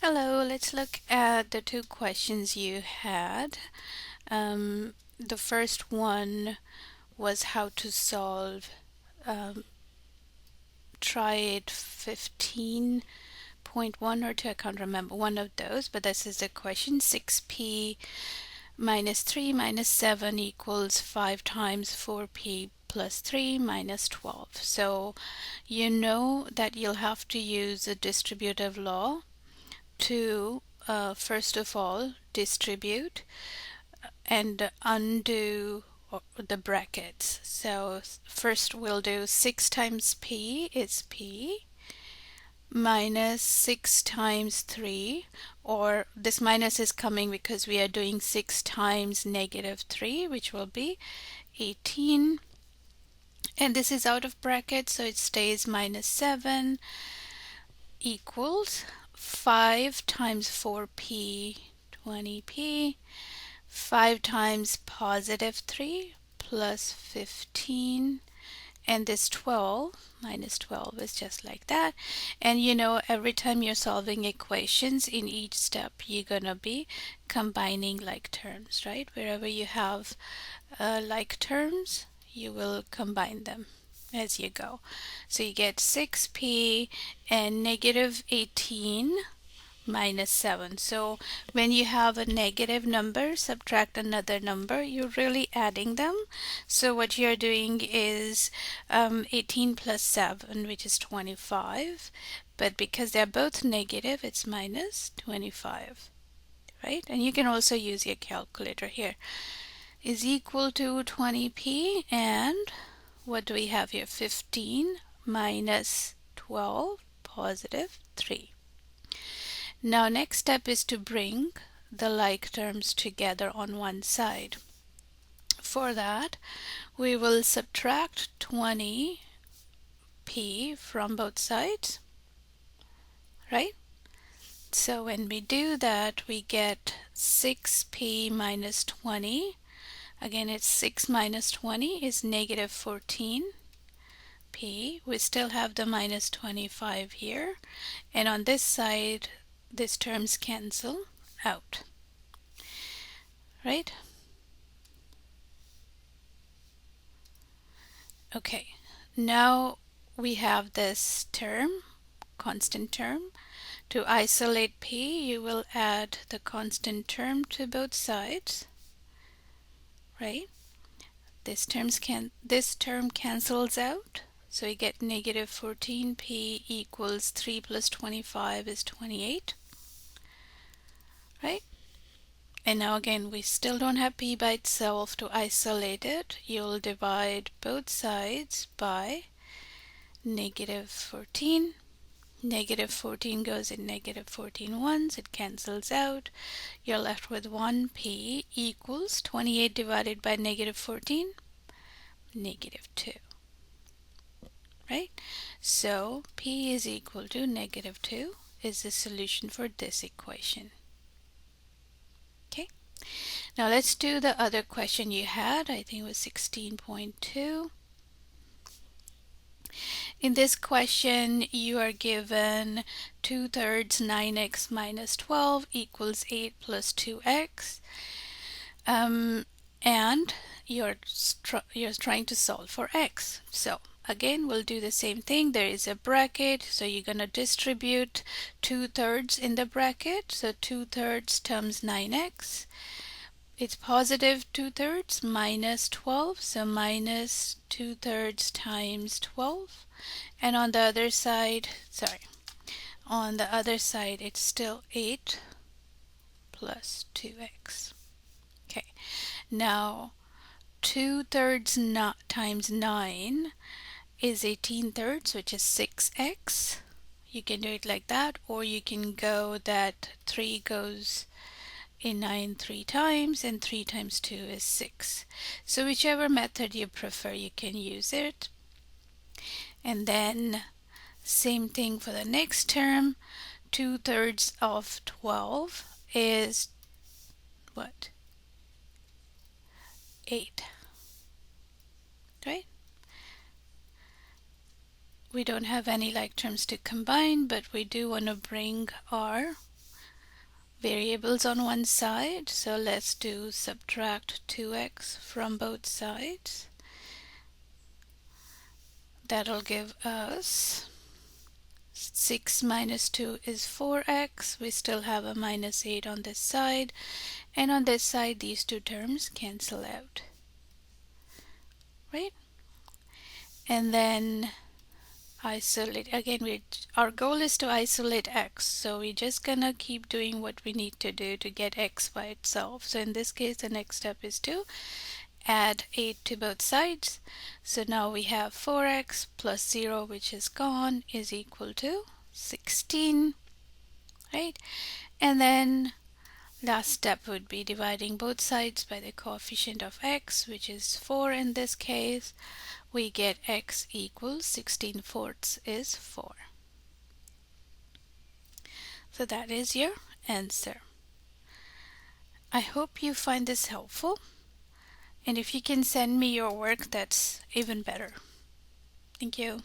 Hello, let's look at the two questions you had. The first one was how to solve um, TryIT 15.1 or 2, I can't remember, one of those, but this is the question. 6p minus 3 minus 7 equals 5 times 4p plus 3 minus 12. So you know that you'll have to use a distributive law to first of all distribute and undo the brackets. So first we'll do 6 times p is p minus 6 times 3, or this minus is coming because we are doing 6 times negative 3, which will be 18, and this is out of bracket, so it stays minus 7 equals 5 times 4p, 20p, 5 times positive 3 plus 15, and this 12 minus 12 is just like that. And you know, every time you're solving equations, in each step you're gonna be combining like terms, right? Wherever you have like terms, you will combine them as you go. So you get 6p and negative 18 minus 7. So when you have a negative number, subtract another number, you're really adding them. So what you're doing is 18 plus 7, which is 25. But because they're both negative, it's minus 25, right? And you can also use your calculator here. Is equal to 20p, and what do we have here? 15 minus 12, positive 3. Now next step is to bring the like terms together on one side. For that, we will subtract 20p from both sides, right? So when we do that, we get 6p minus 20. Again, it's 6 minus 20 is negative 14p. We still have the minus 25 here. And on this side, these terms cancel out, right? Okay, now we have this term, constant term. To isolate p, you will add the constant term to both sides, right? This term cancels out, so you get negative 14p equals 3 plus 25 is 28, right? And now again, we still don't have p by itself. To isolate it, you'll divide both sides by negative 14. Negative 14 goes in negative 14 once, it cancels out. You're left with 1p equals 28 divided by negative 14, negative 2, right? So p is equal to negative 2 is the solution for this equation. Okay, now let's do the other question you had. I think it was 16.2. In this question, you are given 2/3 9x minus 12 equals 8 plus 2x, and you're trying to solve for x. So again, we'll do the same thing. There is a bracket, so you're going to distribute 2/3 in the bracket. So 2/3 times 9x. It's positive 2/3 minus 12, so minus 2/3 times 12. And on the other side, it's still 8 plus 2x. Okay, now 2/3 times 9 is 18/3, which is 6x. You can do it like that, or you can go that 3 goes in 9 3 times, and 3 times 2 is 6. So whichever method you prefer, you can use it. And then same thing for the next term. 2/3 of 12 is what? 8, right? We don't have any like terms to combine, but we do want to bring our variables on one side, so let's do subtract 2x from both sides. That'll give us 6 minus 2 is 4x. We still have a minus 8 on this side, and on this side these two terms cancel out, right? And then isolate again. Our goal is to isolate x, so we're just gonna keep doing what we need to do to get x by itself. So in this case, the next step is to add 8 to both sides. So now we have 4x plus 0, which is gone, is equal to 16, right? And then last step would be dividing both sides by the coefficient of x, which is 4 in this case. We get x equals 16/4 is 4. So that is your answer. I hope you find this helpful, and if you can send me your work, that's even better. Thank you.